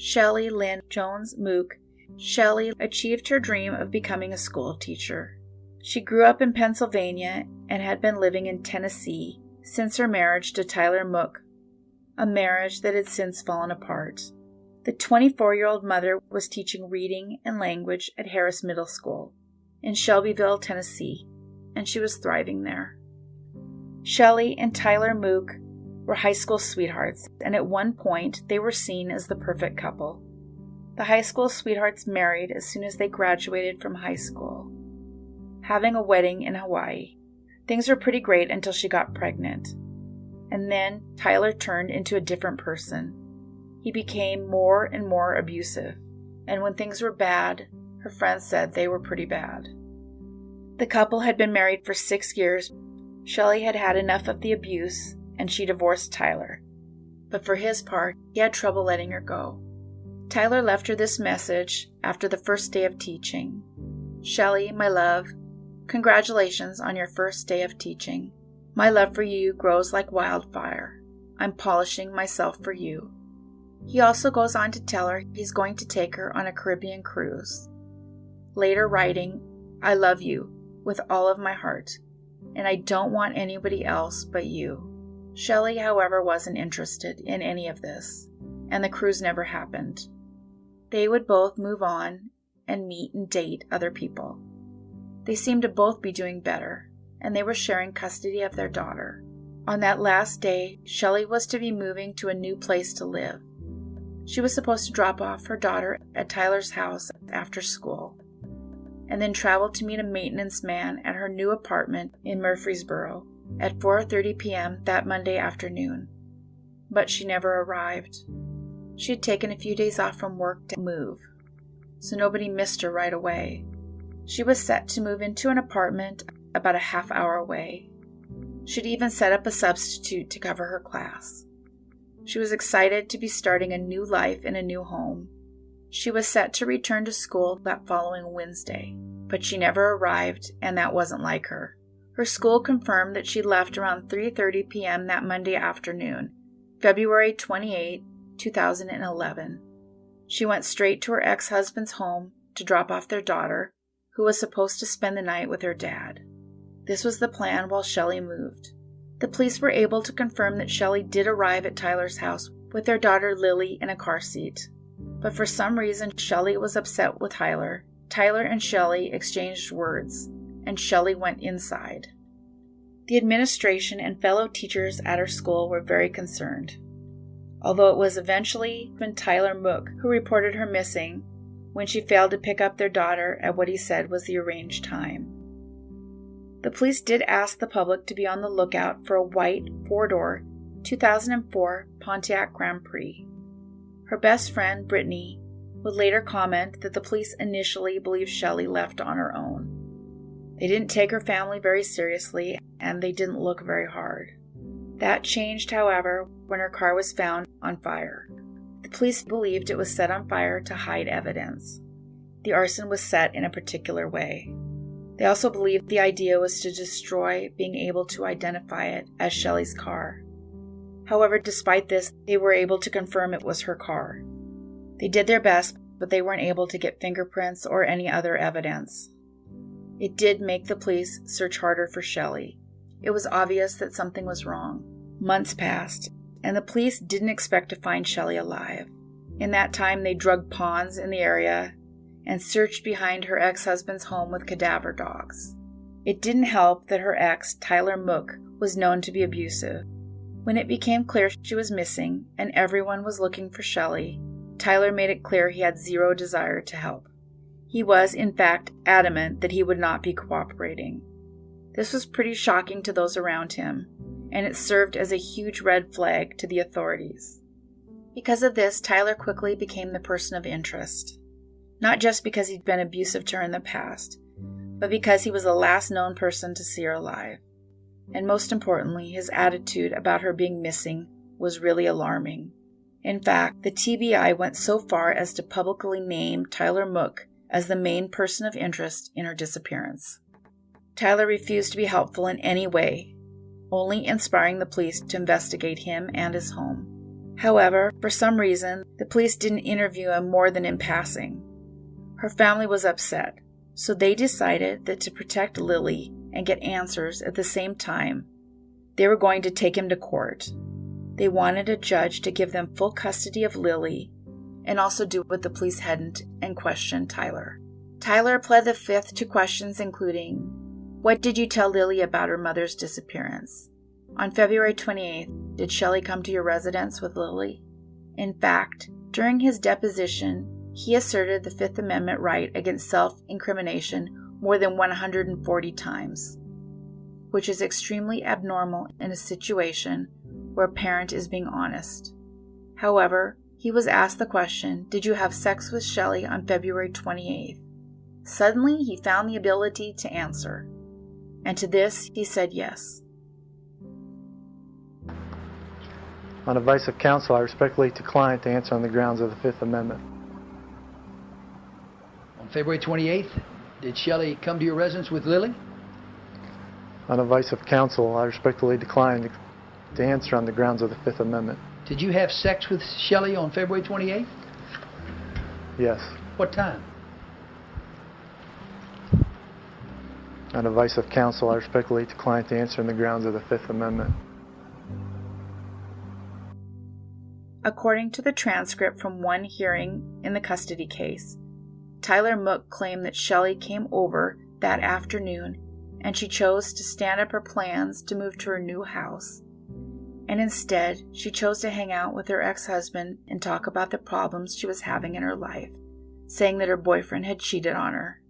Shelly Lynn Jones Mook, Shelly achieved her dream of becoming a school teacher. She grew up in Pennsylvania and had been living in Tennessee since her marriage to Tyler Mook, a marriage that had since fallen apart. The 24-year-old mother was teaching reading and language at Harris Middle School in Shelbyville, Tennessee, and she was thriving there. Shelly and Tyler Mook were high school sweethearts, and at one point they were seen as the perfect couple. The high school sweethearts married as soon as they graduated from high school, having a wedding in Hawaii. Things were pretty great until she got pregnant. And then Tyler turned into a different person. He became more and more abusive, and when things were bad, her friends said they were pretty bad. The couple had been married for 6 years. Shelly had had enough of the abuse, and she divorced Tyler. But for his part, he had trouble letting her go. Tyler left her this message after the first day of teaching. Shelly, my love, congratulations on your first day of teaching. My love for you grows like wildfire. I'm polishing myself for you. He also goes on to tell her he's going to take her on a Caribbean cruise. Later writing, I love you with all of my heart, and I don't want anybody else but you. Shelly, however, wasn't interested in any of this, and the cruise never happened. They would both move on and meet and date other people. They seemed to both be doing better, and they were sharing custody of their daughter. On that last day, Shelly was to be moving to a new place to live. She was supposed to drop off her daughter at Tyler's house after school, and then travel to meet a maintenance man at her new apartment in Murfreesboro at 4:30 p.m. that Monday afternoon. But she never arrived. She had taken a few days off from work to move, so nobody missed her right away. She was set to move into an apartment about a half hour away. She'd even set up a substitute to cover her class. She was excited to be starting a new life in a new home. She was set to return to school that following Wednesday, but she never arrived, and that wasn't like her. Her school confirmed that she left around 3:30 p.m. that Monday afternoon, February 28, 2011. She went straight to her ex-husband's home to drop off their daughter, who was supposed to spend the night with her dad. This was the plan while Shelly moved. The police were able to confirm that Shelly did arrive at Tyler's house with their daughter Lily in a car seat. But for some reason, Shelly was upset with Tyler. Tyler and Shelly exchanged words, and Shelly went inside. The administration and fellow teachers at her school were very concerned, although it was eventually Tyler Mook who reported her missing when she failed to pick up their daughter at what he said was the arranged time. The police did ask the public to be on the lookout for a white 4-door 2004 Pontiac Grand Prix. Her best friend, Brittany, would later comment that the police initially believed Shelly left on her own. They didn't take her family very seriously, and they didn't look very hard. That changed, however, when her car was found on fire. The police believed it was set on fire to hide evidence. The arson was set in a particular way. They also believed the idea was to destroy being able to identify it as Shelly's car. However, despite this, they were able to confirm it was her car. They did their best, but they weren't able to get fingerprints or any other evidence. It did make the police search harder for Shelly. It was obvious that something was wrong. Months passed, and the police didn't expect to find Shelly alive. In that time, they drugged ponds in the area and searched behind her ex-husband's home with cadaver dogs. It didn't help that her ex, Tyler Mook, was known to be abusive. When it became clear she was missing and everyone was looking for Shelly, Tyler made it clear he had zero desire to help. He was, in fact, adamant that he would not be cooperating. This was pretty shocking to those around him, and it served as a huge red flag to the authorities. Because of this, Tyler quickly became the person of interest. Not just because he'd been abusive to her in the past, but because he was the last known person to see her alive. And most importantly, his attitude about her being missing was really alarming. In fact, the TBI went so far as to publicly name Tyler Mook as the main person of interest in her disappearance. Tyler refused to be helpful in any way, only inspiring the police to investigate him and his home. However, for some reason, the police didn't interview him more than in passing. Her family was upset, so they decided that to protect Lily and get answers at the same time, they were going to take him to court. They wanted a judge to give them full custody of Lily and also do what the police hadn't and question Tyler. Tyler pled the fifth to questions including, what did you tell Lily about her mother's disappearance? On February 28th, did Shelly come to your residence with Lily? In fact, during his deposition, he asserted the Fifth Amendment right against self-incrimination more than 140 times, which is extremely abnormal in a situation where a parent is being honest. However, he was asked the question, did you have sex with Shelly on February 28th? Suddenly, he found the ability to answer, and to this, he said yes. On advice of counsel, I respectfully decline to answer on the grounds of the Fifth Amendment. On February 28th, did Shelly come to your residence with Lily? On advice of counsel, I respectfully decline to answer on the grounds of the Fifth Amendment. Did you have sex with Shelly on February 28th? Yes. What time? On advice of counsel, I respectfully decline to answer on the grounds of the Fifth Amendment. According to the transcript from one hearing in the custody case, Tyler Mook claimed that Shelly came over that afternoon and she chose to stand up her plans to move to her new house. And instead, she chose to hang out with her ex-husband and talk about the problems she was having in her life, saying that her boyfriend had cheated on her,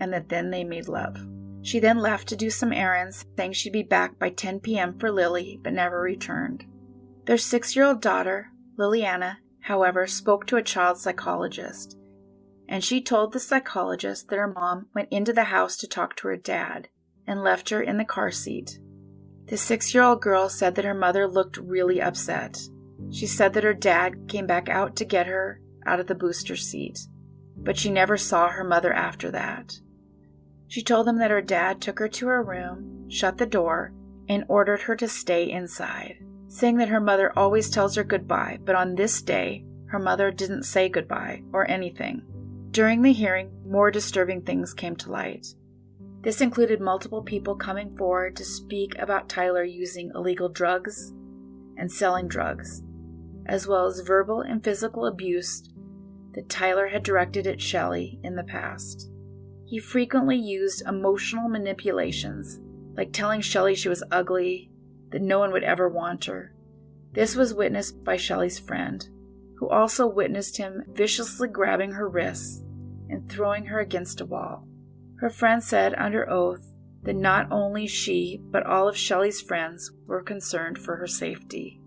and that then they made love. She then left to do some errands, saying she'd be back by 10 p.m. for Lily, but never returned. Their 6-year-old daughter, Liliana, however, spoke to a child psychologist, and she told the psychologist that her mom went into the house to talk to her dad and left her in the car seat. The 6-year-old girl said that her mother looked really upset. She said that her dad came back out to get her out of the booster seat, but she never saw her mother after that. She told them that her dad took her to her room, shut the door, and ordered her to stay inside, saying that her mother always tells her goodbye, but on this day, her mother didn't say goodbye or anything. During the hearing, more disturbing things came to light. This included multiple people coming forward to speak about Tyler using illegal drugs and selling drugs, as well as verbal and physical abuse that Tyler had directed at Shelly in the past. He frequently used emotional manipulations, like telling Shelly she was ugly, that no one would ever want her. This was witnessed by Shelly's friend, who also witnessed him viciously grabbing her wrists and throwing her against a wall. Her friend said under oath that not only she, but all of Shelly's friends were concerned for her safety.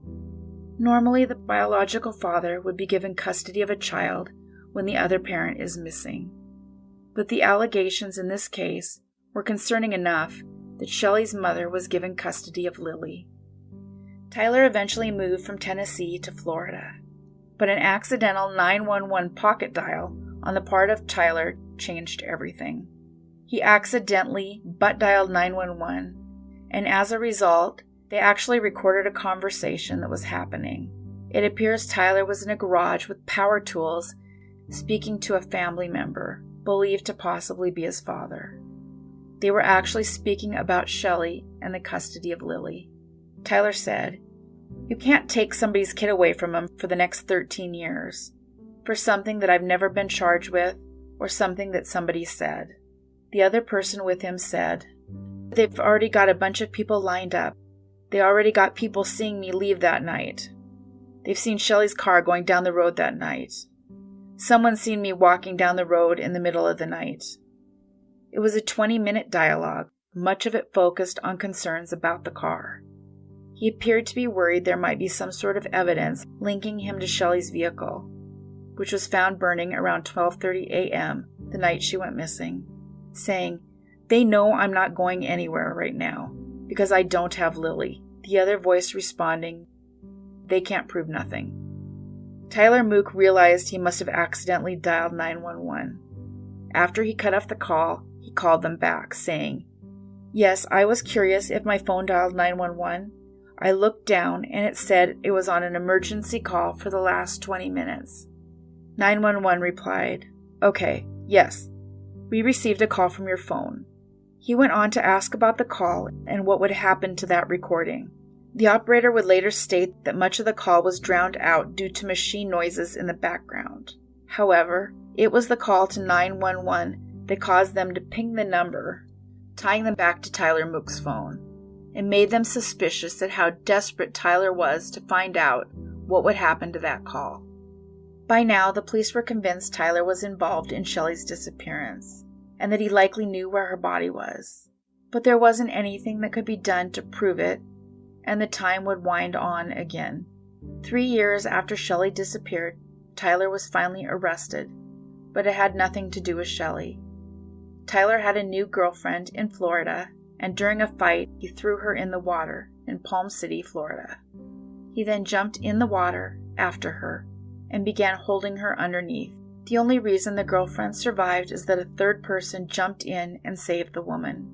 Normally, the biological father would be given custody of a child when the other parent is missing. But the allegations in this case were concerning enough that Shelly's mother was given custody of Lily. Tyler eventually moved from Tennessee to Florida, but an accidental 911 pocket dial on the part of Tyler changed everything. He accidentally butt dialed 911, and as a result, they actually recorded a conversation that was happening. It appears Tyler was in a garage with power tools speaking to a family member, believed to possibly be his father. They were actually speaking about Shelly and the custody of Lily. Tyler said, "You can't take somebody's kid away from them for the next 13 years, for something that I've never been charged with or something that somebody said." The other person with him said, "They've already got a bunch of people lined up. They already got people seeing me leave that night. They've seen Shelly's car going down the road that night. Someone's seen me walking down the road in the middle of the night." It was a 20-minute dialogue, much of it focused on concerns about the car. He appeared to be worried there might be some sort of evidence linking him to Shelly's vehicle, which was found burning around 12:30 a.m. the night she went missing, saying, "They know I'm not going anywhere right now because I don't have Lily." The other voice responding, "They can't prove nothing." Tyler Mook realized he must have accidentally dialed 911. After he cut off the call, he called them back, saying, "Yes, I was curious if my phone dialed 911. I looked down and it said it was on an emergency call for the last 20 minutes. 911 replied, "Okay, yes. We received a call from your phone." He went on to ask about the call and what would happen to that recording. The operator would later state that much of the call was drowned out due to machine noises in the background. However, it was the call to 911 that caused them to ping the number, tying them back to Tyler Mook's phone. It made them suspicious at how desperate Tyler was to find out what would happen to that call. By now, the police were convinced Tyler was involved in Shelly's disappearance, and that he likely knew where her body was. But there wasn't anything that could be done to prove it, and the time would wind on again. 3 years after Shelly disappeared, Tyler was finally arrested, but it had nothing to do with Shelly. Tyler had a new girlfriend in Florida, and during a fight, he threw her in the water in Palm City, Florida. He then jumped in the water after her and began holding her underneath. The only reason the girlfriend survived is that a third person jumped in and saved the woman.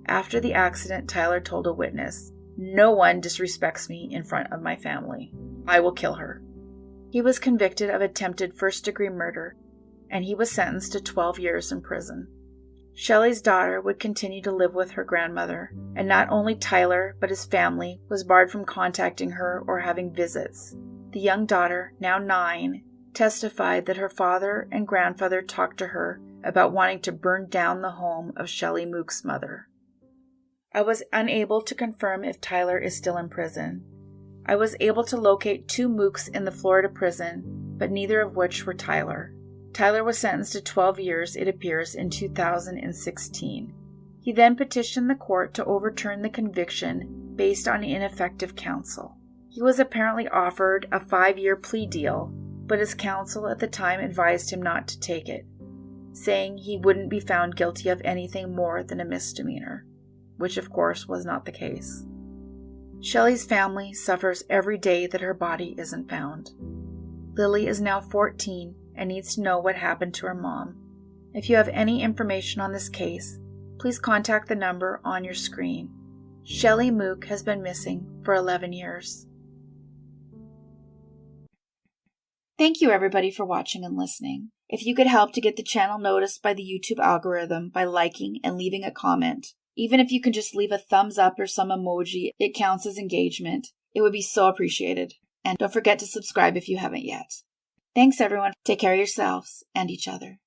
After the accident, Tyler told a witness, "No one disrespects me in front of my family. I will kill her." He was convicted of attempted first-degree murder, and he was sentenced to 12 years in prison. Shelly's daughter would continue to live with her grandmother, and not only Tyler, but his family was barred from contacting her or having visits. The young daughter, now 9, testified that her father and grandfather talked to her about wanting to burn down the home of Shelly Mook's mother. I was unable to confirm if Tyler is still in prison. I was able to locate 2 Mooks in the Florida prison, but neither of which were Tyler. Tyler was sentenced to 12 years, it appears, in 2016. He then petitioned the court to overturn the conviction based on ineffective counsel. He was apparently offered a 5-year plea deal, but his counsel at the time advised him not to take it, saying he wouldn't be found guilty of anything more than a misdemeanor, which of course was not the case. Shelly's family suffers every day that her body isn't found. Lily is now 14 and needs to know what happened to her mom. If you have any information on this case, please contact the number on your screen. Shelly Mook has been missing for 11 years. Thank you everybody for watching and listening. If you could help to get the channel noticed by the YouTube algorithm by liking and leaving a comment, even if you can just leave a thumbs up or some emoji, it counts as engagement. It would be so appreciated. And don't forget to subscribe if you haven't yet. Thanks everyone. Take care of yourselves and each other.